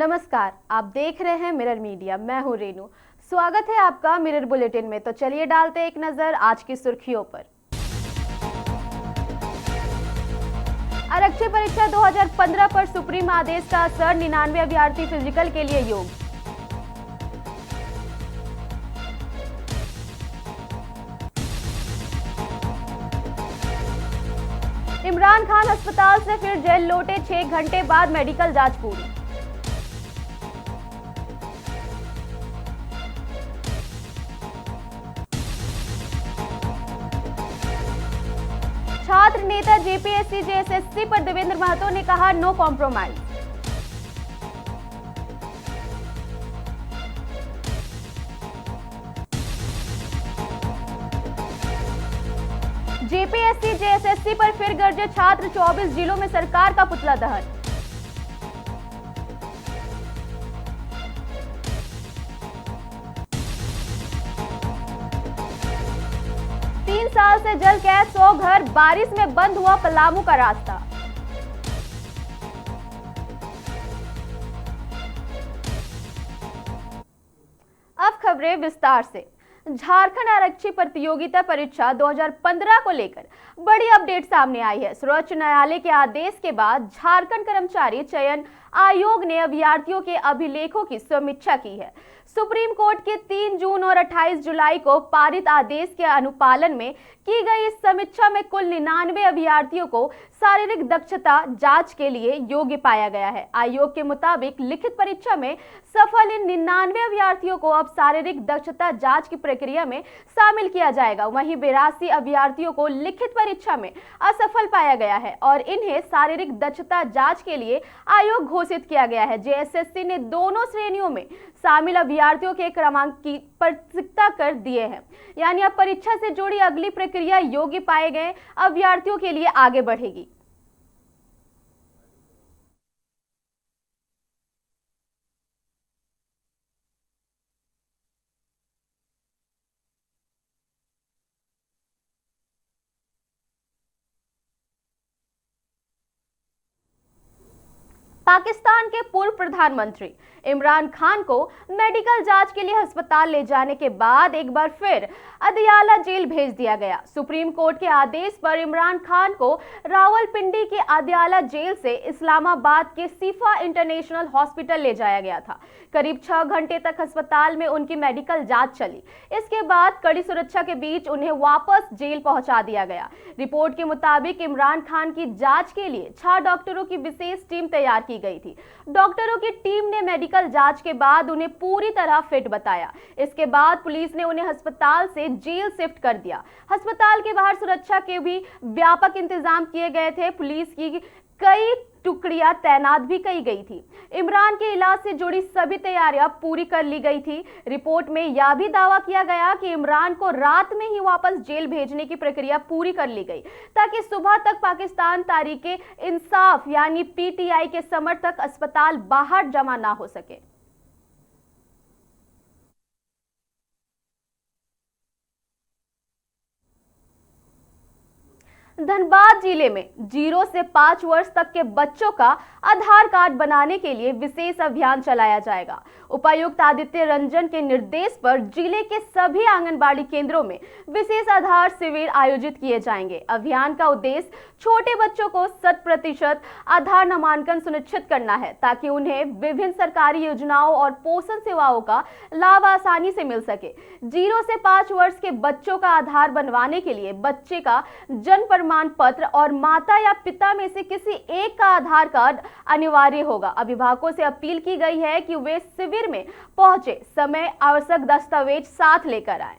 नमस्कार, आप देख रहे हैं मिरर मीडिया। मैं हूं रेनू। स्वागत है आपका मिरर बुलेटिन में। तो चलिए डालते एक नजर आज की सुर्खियों पर। आरक्षी परीक्षा 2015 पर सुप्रीम आदेश का असर, 99 अभ्यर्थी फिजिकल के लिए योग्य। इमरान खान अस्पताल से फिर जेल लौटे, 6 घंटे बाद मेडिकल जांच पूरी। छात्र नेता जेपीएससी जेएसएससी पर देवेंद्र महतो ने कहा, नो कॉम्प्रोमाइज। जेपीएससी जेएसएससी पर फिर गरजे छात्र, 24 जिलों में सरकार का पुतला दहन। तीन साल से जल कैद 100 घर, बारिश में बंद हुआ पलामू का रास्ता। अब खबरें विस्तार से। झारखंड आरक्षी प्रतियोगिता परीक्षा 2015 को लेकर बड़ी अपडेट सामने आई है। सर्वोच्च न्यायालय के आदेश के बाद झारखंड कर्मचारी चयन आयोग ने अभ्यर्थियों के अभिलेखों की समीक्षा की है। सुप्रीम कोर्ट के 3 जून और 28 जुलाई को पारित आदेश के अनुपालन में की गई इस समीक्षा में कुल 99 अभ्यर्थियों को शारीरिक दक्षता जांच के लिए योग्य पाया गया है। आयोग के मुताबिक लिखित परीक्षा में सफल इन 99 अभ्यर्थियों को अब शारीरिक दक्षता जांच की प्रक्रिया में शामिल किया जाएगा। वहीं 82 अभ्यर्थियों को लिखित परीक्षा में असफल पाया गया है और इन्हें शारीरिक दक्षता जांच के लिए आयोग घोषित किया गया है। जेएसएससी ने दोनों श्रेणियों में शामिल अभ्यर्थियों के क्रमांक की प्रसिद्धता कर दिए हैं, यानी अब परीक्षा से जुड़ी अगली प्रक्रिया योग्य पाए गए अभ्यर्थियों के लिए आगे बढ़ेगी। पाकिस्तान के पूर्व प्रधानमंत्री इमरान खान को मेडिकल जांच के लिए अस्पताल ले जाने के बाद एक बार फिर अदियाला जेल भेज दिया गया। सुप्रीम कोर्ट के आदेश पर इमरान खान को रावलपिंडी के अदियाला जेल से इस्लामाबाद के सिफा इंटरनेशनल हॉस्पिटल ले जाया गया था। करीब 6 घंटे तक अस्पताल में उनकी मेडिकल जांच चली। इसके बाद कड़ी सुरक्षा के बीच उन्हें वापस जेल पहुंचा दिया गया। रिपोर्ट के मुताबिक इमरान खान की जांच के लिए 6 डॉक्टरों की विशेष टीम तैयार की गई थी। डॉक्टरों की टीम ने मेडिकल जांच के बाद उन्हें पूरी तरह फिट बताया। इसके बाद पुलिस ने उन्हें अस्पताल से जेल शिफ्ट कर दिया। अस्पताल के बाहर सुरक्षा के भी व्यापक इंतजाम किए गए थे। पुलिस की कई टुकड़ियां तैनात भी की गई थी। इमरान के इलाज से जुड़ी सभी तैयारियां पूरी कर ली गई थी। रिपोर्ट में यह भी दावा किया गया कि इमरान को रात में ही वापस जेल भेजने की प्रक्रिया पूरी कर ली गई ताकि सुबह तक पाकिस्तान तहरीके इंसाफ यानी पीटीआई के समर्थक अस्पताल बाहर जमा ना हो सके। धनबाद जिले में 0 से 5 वर्ष तक के बच्चों का आधार कार्ड बनाने के लिए विशेष अभियान चलाया जाएगा। उपायुक्त आदित्य रंजन के निर्देश पर जिले के सभी आंगनबाड़ी केंद्रों में विशेष आधार शिविर आयोजित किए जाएंगे। अभियान का उद्देश्य छोटे बच्चों को 100% आधार नामांकन सुनिश्चित करना है ताकि उन्हें विभिन्न सरकारी योजनाओं और पोषण सेवाओं का लाभ आसानी से मिल सके। 0 से 5 वर्ष के बच्चों का आधार बनवाने के लिए बच्चे का जन्म प्रमाण पत्र और माता या पिता में से किसी एक का आधार कार्ड अनिवार्य होगा। अभिभावकों से अपील की गई है कि वे शिविर में पहुंचे समय आवश्यक दस्तावेज साथ लेकर आए।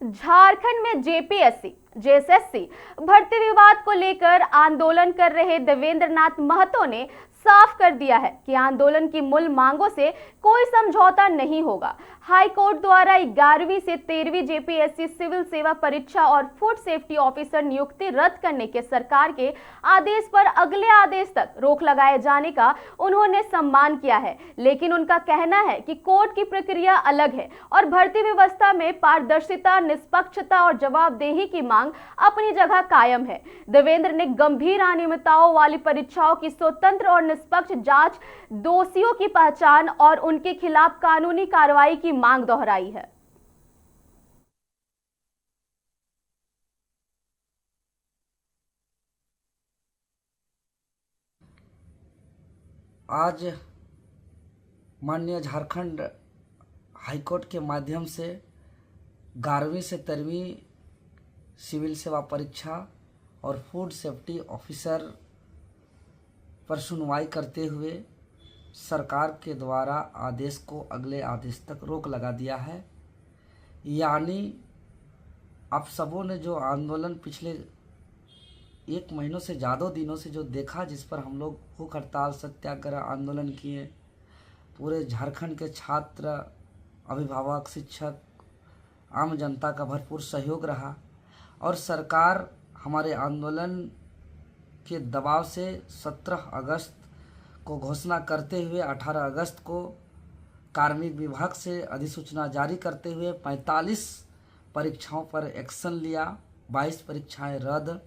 झारखंड में जेपीएससी जेएसएससी भर्ती विवाद को लेकर आंदोलन कर रहे देवेंद्र नाथ महतो ने साफ कर दिया है कि आंदोलन की मूल मांगों से कोई समझौता नहीं होगा। हाई कोर्ट द्वारा 11वीं से 13वीं जेपीएससी सिविल सेवा परीक्षा और फूड सेफ्टी ऑफिसर नियुक्ति रद्द करने के सरकार के आदेश पर अगले आदेश तक रोक लगाए जाने का उन्होंने सम्मान किया है, लेकिन उनका कहना है कि कोर्ट की प्रक्रिया अलग है और भर्ती व्यवस्था में पारदर्शिता, निष्पक्षता और जवाबदेही की मांग मांग अपनी जगह कायम है। देवेंद्र ने गंभीर अनियमितताओं वाली परीक्षाओं की स्वतंत्र और निष्पक्ष जांच, दोषियों की पहचान और उनके खिलाफ कानूनी कार्रवाई की मांग दोहराई है। आज माननीय झारखंड हाईकोर्ट के माध्यम से 11वीं से 13वीं सिविल सेवा परीक्षा और फूड सेफ्टी ऑफिसर पर सुनवाई करते हुए सरकार के द्वारा आदेश को अगले आदेश तक रोक लगा दिया है। यानी आप सबों ने जो आंदोलन पिछले 1 महीनों से ज़्यादा दिनों से जो देखा, जिस पर हम लोग भूख हड़ताल सत्याग्रह आंदोलन किए, पूरे झारखंड के छात्र, अभिभावक, शिक्षक, आम जनता का भरपूर सहयोग रहा और सरकार हमारे आंदोलन के दबाव से 17 अगस्त को घोषणा करते हुए 18 अगस्त को कार्मिक विभाग से अधिसूचना जारी करते हुए 45 परीक्षाओं पर एक्शन लिया। 22 परीक्षाएं रद्द,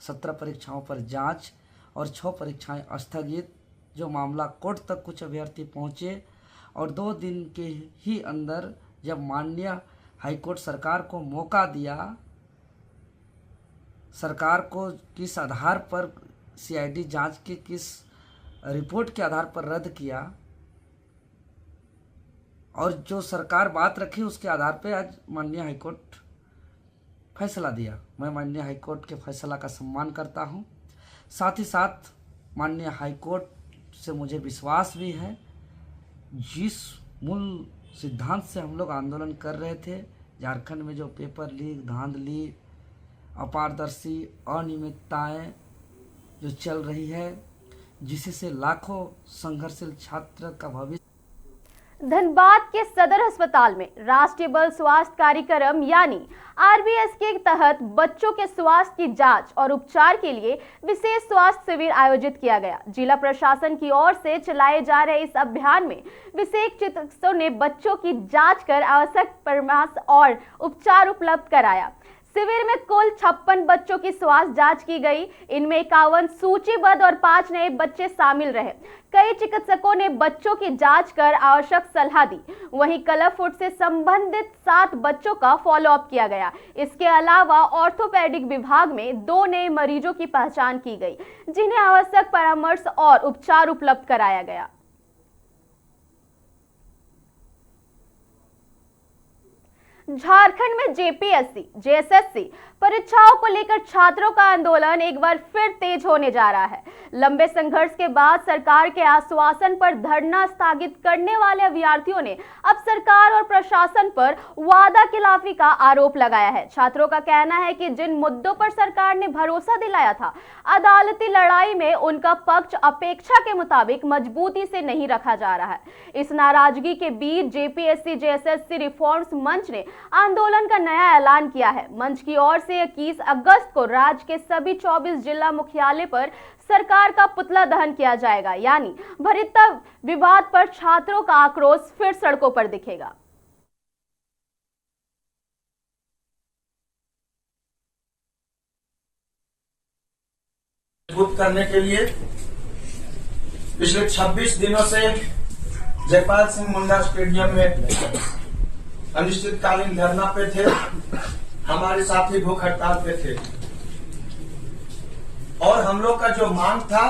17 परीक्षाओं पर जांच और 6 परीक्षाएं स्थगित। जो मामला कोर्ट तक कुछ अभ्यर्थी पहुंचे और 2 दिन के ही अंदर जब माननीय हाईकोर्ट सरकार को मौका दिया, सरकार को किस आधार पर सीआईडी जांच के किस रिपोर्ट के आधार पर रद्द किया और जो सरकार बात रखी उसके आधार पर आज माननीय हाईकोर्ट फैसला दिया। मैं माननीय हाईकोर्ट के फैसला का सम्मान करता हूं। साथ ही साथ माननीय हाईकोर्ट से मुझे विश्वास भी है, जिस मूल सिद्धांत से हम लोग आंदोलन कर रहे थे, झारखंड में जो पेपर लीक, धांधली, अपारदर्शी, अनियमितताएं जो चल रही है, जिससे लाखों संघर्षशील छात्र का भविष्य। धनबाद के सदर अस्पताल में राष्ट्रीय बाल स्वास्थ्य कार्यक्रम यानी आरबीएस के तहत बच्चों के स्वास्थ्य की जांच और उपचार के लिए विशेष स्वास्थ्य शिविर आयोजित किया गया। जिला प्रशासन की ओर से चलाए जा रहे इस अभियान में विशेष चिकित्सकों ने बच्चों की जांच कर आवश्यक परामर्श और उपचार उपलब्ध कराया। शिविर में कुल 56 बच्चों की स्वास्थ्य जांच की गई। इनमें 51 सूचीबद्ध और 5 नए बच्चे शामिल रहे। कई चिकित्सकों ने बच्चों की जांच कर आवश्यक सलाह दी। वहीं कलर फुट से संबंधित 7 बच्चों का फॉलोअप किया गया। इसके अलावा ऑर्थोपेडिक विभाग में 2 नए मरीजों की पहचान की गई, जिन्हें आवश्यक परामर्श और उपचार उपलब्ध कराया गया। झारखंड में जेपीएससी, जेएसएससी परीक्षाओं को लेकर छात्रों का आंदोलन एक बार फिर तेज होने जा रहा है। लंबे संघर्ष के बाद सरकार के आश्वासन पर धरना स्थगित करने वाले अभ्यर्थियों ने अब सरकार और प्रशासन पर वादा खिलाफी का आरोप लगाया है। छात्रों का कहना है कि जिन मुद्दों पर सरकार ने भरोसा दिलाया था, अदालती लड़ाई में उनका पक्ष अपेक्षा के मुताबिक मजबूती से नहीं रखा जा रहा है। इस नाराजगी के बीच जेपीएससी, जेएसएससी रिफॉर्म्स मंच ने आंदोलन का नया ऐलान किया है। मंच की ओर से 21 अगस्त को राज्य के सभी 24 जिला मुख्यालय पर सरकार का पुतला दहन किया जाएगा। यानी भरिता विवाद पर छात्रों का आक्रोश फिर सड़कों पर दिखेगा। मजबूत करने के लिए पिछले 26 दिनों से जयपाल सिंह मुंडा स्टेडियम में अनिश्चितकालीन धरना पे थे। हमारे साथी भूख हड़ताल पे थे और हम लोग का जो मांग था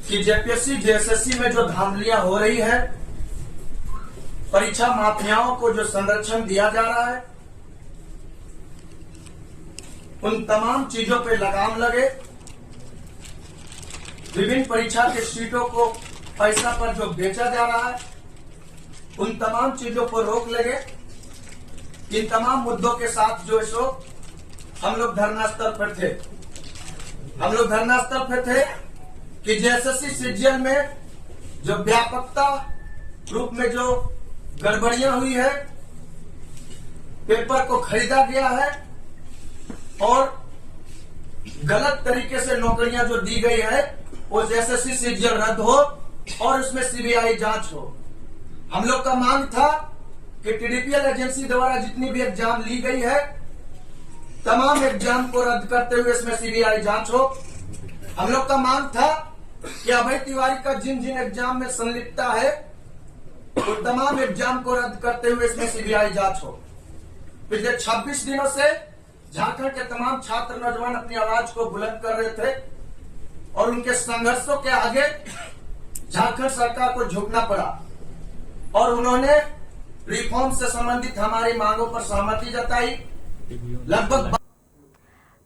कि जेपीएससी, जेएसएससी में जो धांधलियां हो रही है, परीक्षा माफियाओं को जो संरक्षण दिया जा रहा है, उन तमाम चीजों पे लगाम लगे। विभिन्न परीक्षा के सीटों को पैसा पर जो बेचा जा रहा है, उन तमाम चीजों पर रोक लगे। इन तमाम मुद्दों के साथ जो सो हम लोग धरना स्थल पर थे। हम लोग धरना स्थल पर थे कि जेएसएससी सीजीएल में जो व्यापकता रूप में जो गड़बड़ियां हुई है, पेपर को खरीदा गया है और गलत तरीके से नौकरियां जो दी गई है, वो जेएसएससी सीजीएल रद्द हो और उसमें सीबीआई जांच हो। हम लोग का मांग था कि टीडीपीएल एजेंसी द्वारा जितनी भी एग्जाम ली गई है, तमाम एग्जाम को रद्द करते हुए इसमें सीबीआई जांच हो। हम लोग का मांग था कि अभय तिवारी का जिन जिन एग्जाम में संलिप्तता है वो तमाम एग्जाम को रद्द करते हुए इसमें सीबीआई जांच हो। पिछले 26 दिनों से झारखंड के तमाम छात्र नौजवान अपनी आवाज को बुलंद कर रहे थे और उनके संघर्षों के आगे झारखंड सरकार को झुकना पड़ा और उन्होंने रिफॉर्म से संबंधित हमारी मांगों पर सहमति जताई। लगभग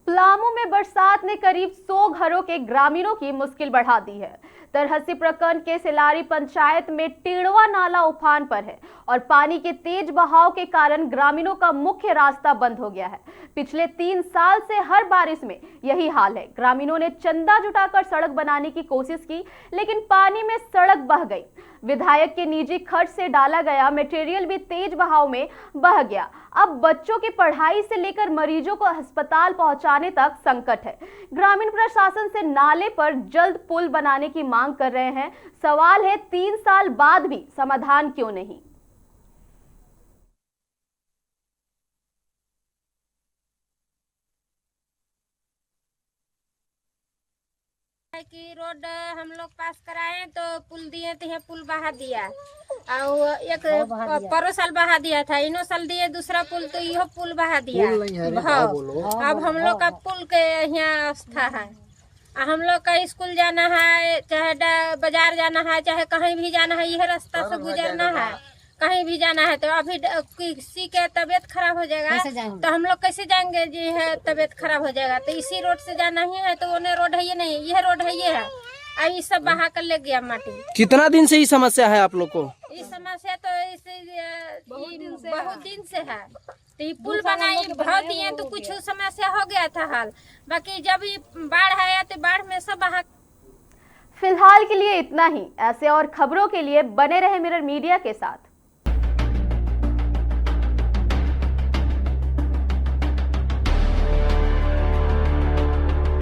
पलामू में बरसात ने करीब 100 घरों के ग्रामीणों की मुश्किल बढ़ा दी है। तरहसी प्रखंड के सिलारी पंचायत में टिड़वा नाला उफान पर है और पानी के तेज बहाव के कारण ग्रामीणों का मुख्य रास्ता बंद हो गया है। पिछले 3 साल से हर बारिश में यही हाल है। ग्रामीणों ने चंदा जुटाकर सड़क बनाने की कोशिश की, लेकिन पानी में सड़क बह गई। विधायक के निजी खर्च से डाला गया मटेरियल भी तेज बहाव में बह गया। अब बच्चों की पढ़ाई से लेकर मरीजों को अस्पताल पहुंचाने तक संकट है। ग्रामीण प्रशासन से नाले पर जल्द पुल बनाने की मांग कर रहे हैं। सवाल है 3 साल बाद भी समाधान क्यों नहीं? कि रोड हम लोग पास कराए तो पुल दिए थे, पुल बहा दिया और एक परो साल बहा दिया था, इनो साल दिए दूसरा पुल तो यह पुल बहा दिया। अब हम लोग का पुल के यहाँ अवस्था है। हम लोग का स्कूल जाना है, चाहे बाजार जाना है, चाहे कहीं भी जाना है, यह रास्ता से गुजरना है। कहीं भी जाना है तो अभी किसी के तबीयत खराब हो जाएगा तो हम लोग कैसे जाएंगे? जी है तबीयत खराब हो जाएगा तो इसी रोड से जाना ही है। तो उन्हें रोड है ये नहीं, यह रोड है ये है। अब ये सब बहा कर ले गया माटी। कितना दिन से ये समस्या है आप लोग को? ये समस्या तो बहुत दिन से है। तो ये पुल बनाई बहुत दिए तो कुछ समस्या हो गया था हाल, बाकी जब ये बाढ़ आया तो बाढ़ में सब बहा। फिलहाल के लिए इतना ही। ऐसे और खबरों के लिए बने रहे मिरर मीडिया के साथ।